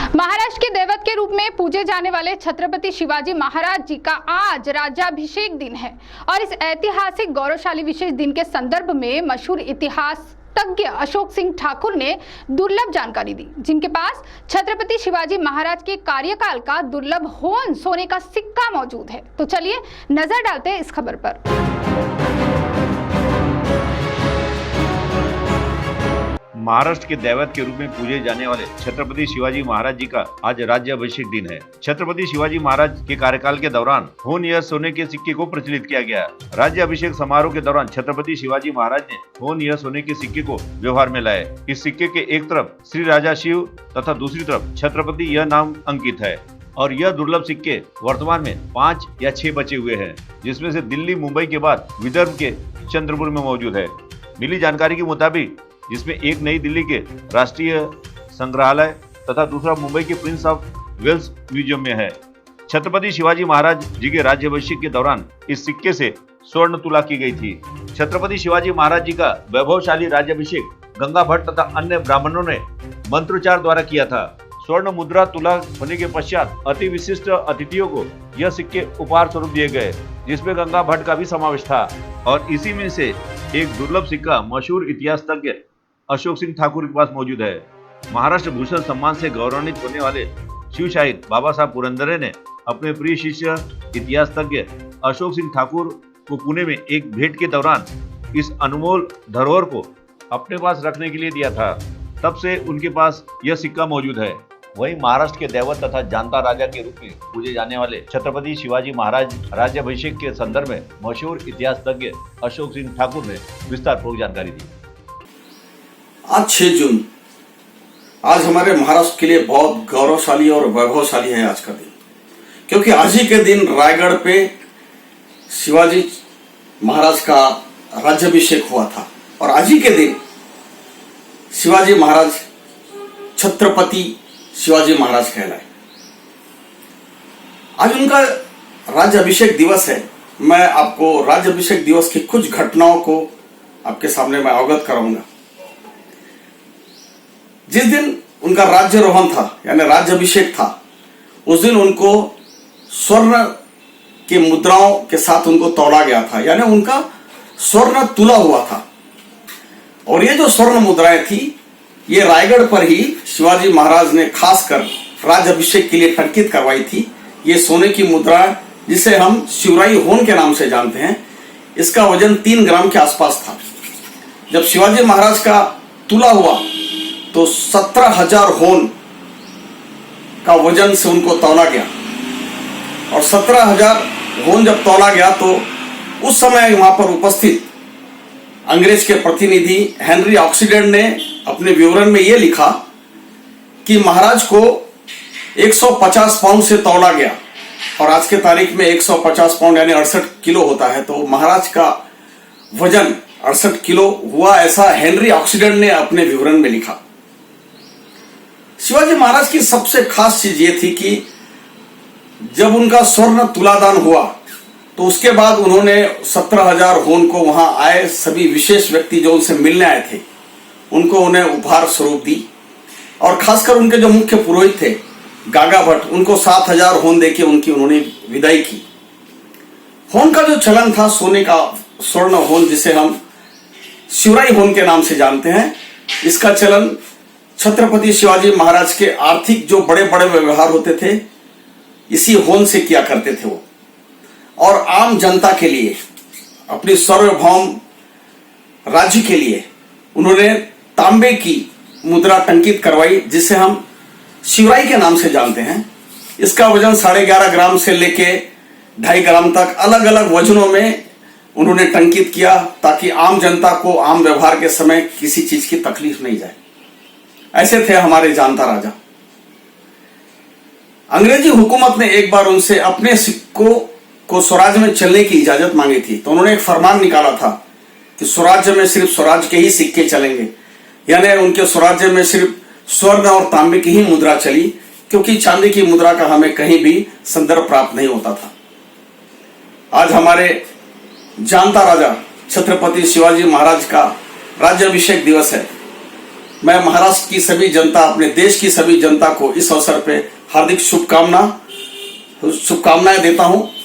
महाराष्ट्र के दैवत के रूप में पूजे जाने वाले छत्रपति शिवाजी महाराज जी का आज राज्याभिषेक दिन है और इस ऐतिहासिक गौरवशाली विशेष दिन के संदर्भ में मशहूर इतिहास तज्ञ अशोक सिंह ठाकुर ने दुर्लभ जानकारी दी, जिनके पास छत्रपति शिवाजी महाराज के कार्यकाल का दुर्लभ होन सोने का सिक्का मौजूद है। तो चलिए नजर डालते हैं इस खबर पर। महाराष्ट्र के दैवत के रूप में पूजे जाने वाले छत्रपति शिवाजी महाराज जी का आज राज्याभिषेक दिन है। छत्रपति शिवाजी महाराज के कार्यकाल के दौरान होन या सोने के सिक्के को प्रचलित किया गया। राज्याभिषेक समारोह के दौरान छत्रपति शिवाजी महाराज ने होन या सोने के सिक्के को व्यवहार में लाए। इस सिक्के के एक तरफ श्री राजा शिव तथा दूसरी तरफ छत्रपति यह नाम अंकित है और यह दुर्लभ सिक्के वर्तमान में 5 या 6 बचे हुए हैं, जिसमें से दिल्ली, मुंबई के बाद विदर्भ के चंद्रपुर में मौजूद है। मिली जानकारी के मुताबिक जिसमें एक नई दिल्ली के राष्ट्रीय संग्रहालय तथा दूसरा मुंबई के प्रिंस ऑफ वेल्स म्यूजियम में है। छत्रपति शिवाजी महाराज जी के राज्याभिषेक के दौरान इस सिक्के से स्वर्ण तुला की गई थी। छत्रपति शिवाजी महाराज जी का वैभवशाली राज्याभिषेक गंगा भट्ट तथा अन्य ब्राह्मणों ने मंत्रोच्चार द्वारा किया था। स्वर्ण मुद्रा तुला होने के पश्चात अति विशिष्ट अतिथियों को यह सिक्के उपहार स्वरूप दिए गए, जिसमें गंगा भट्ट का भी समावेश था। और इसी में से एक दुर्लभ सिक्का मशहूर इतिहास तज्ञ अशोक सिंह ठाकुर के पास मौजूद है। महाराष्ट्र भूषण सम्मान से गौरवान्वित होने वाले शिव शाहिद बाबा साहब पुरंदरे ने अपने प्रिय शिष्य इतिहास तज्ञ अशोक सिंह ठाकुर को पुणे में एक भेंट के दौरान इस अनमोल धरोहर को अपने पास रखने के लिए दिया था। तब से उनके पास यह सिक्का मौजूद है। वहीं महाराष्ट्र के दैवत तथा जानता राजा के रूप में पूजे जाने वाले छत्रपति शिवाजी महाराज राज्याभिषेक के संदर्भ में मशहूर इतिहास तज्ञ अशोक सिंह ठाकुर ने विस्तारपूर्वक जानकारी दी। आज 6 जून आज हमारे महाराष्ट्र के लिए बहुत गौरवशाली और वैभवशाली है आज का दिन, क्योंकि आज ही के दिन रायगढ़ पे शिवाजी महाराज का राज्याभिषेक हुआ था और आज ही के दिन शिवाजी महाराज छत्रपति शिवाजी महाराज कहलाए। आज उनका राज्याभिषेक दिवस है। मैं आपको राज्याभिषेक दिवस की कुछ घटनाओं को आपके सामने मैं अवगत कराऊंगा। जिस दिन उनका राज्यारोहण था यानी राज्याभिषेक था, उस दिन उनको स्वर्ण के मुद्राओं के साथ उनको तौला गया था, यानी उनका स्वर्ण तुला हुआ था। और ये जो स्वर्ण मुद्राएं थी, ये रायगढ़ पर ही शिवाजी महाराज ने खासकर राज्याभिषेक के लिए टंकित करवाई थी। ये सोने की मुद्रा जिसे हम शिवराई होन के नाम से जानते हैं, इसका वजन 3 ग्राम के आसपास था। जब शिवाजी महाराज का तुला हुआ तो 17,000 होन का वजन से उनको तौला गया और 17,000 होन जब तौला गया तो उस समय वहां पर उपस्थित अंग्रेज के प्रतिनिधि हेनरी ऑक्सीडेंट ने अपने विवरण में यह लिखा कि महाराज को 150 पाउंड से तौला गया और आज के तारीख में 150 पाउंड यानी 68 किलो होता है, तो महाराज का वजन 68 किलो हुआ, ऐसा हेनरी ऑक्सीडेंट ने अपने विवरण में लिखा। शिवाजी महाराज की सबसे खास चीज ये थी कि जब उनका स्वर्ण तुलादान हुआ तो उसके बाद उन्होंने 17,000 होन को वहां आए सभी विशेष व्यक्ति जो उनसे मिलने आए थे उनको उन्हें उपहार स्वरूप दी। और खासकर उनके जो मुख्य पुरोहित थे गागा भट्ट, उनको 7,000 होन देके उन्होंने विदाई की। होन का जो चलन था सोने का स्वर्ण होन, जिसे हम शिवराई होन के नाम से जानते हैं, इसका चलन छत्रपति शिवाजी महाराज के आर्थिक जो बड़े बड़े व्यवहार होते थे इसी होन से किया करते थे वो। और आम जनता के लिए अपनी सार्वभौम राज्य के लिए उन्होंने तांबे की मुद्रा टंकित करवाई, जिसे हम शिवराई के नाम से जानते हैं। इसका वजन 11.5 ग्राम से लेके 2.5 ग्राम तक अलग अलग वजनों में उन्होंने टंकित किया, ताकि आम जनता को आम व्यवहार के समय किसी चीज की तकलीफ नहीं जाए। ऐसे थे हमारे जानता राजा। अंग्रेजी हुकूमत ने एक बार उनसे अपने सिक्कों को स्वराज में चलने की इजाजत मांगी थी, तो उन्होंने एक फरमान निकाला था कि स्वराज्य में सिर्फ स्वराज के ही सिक्के चलेंगे, यानी उनके स्वराज्य में सिर्फ स्वर्ण और तांबे की ही मुद्रा चली, क्योंकि चांदी की मुद्रा का हमें कहीं भी संदर्भ प्राप्त नहीं होता था। आज हमारे जानता राजा छत्रपति शिवाजी महाराज का राज्याभिषेक दिवस है। मैं महाराष्ट्र की सभी जनता, अपने देश की सभी जनता को इस अवसर पे हार्दिक शुभकामनाएं देता हूं।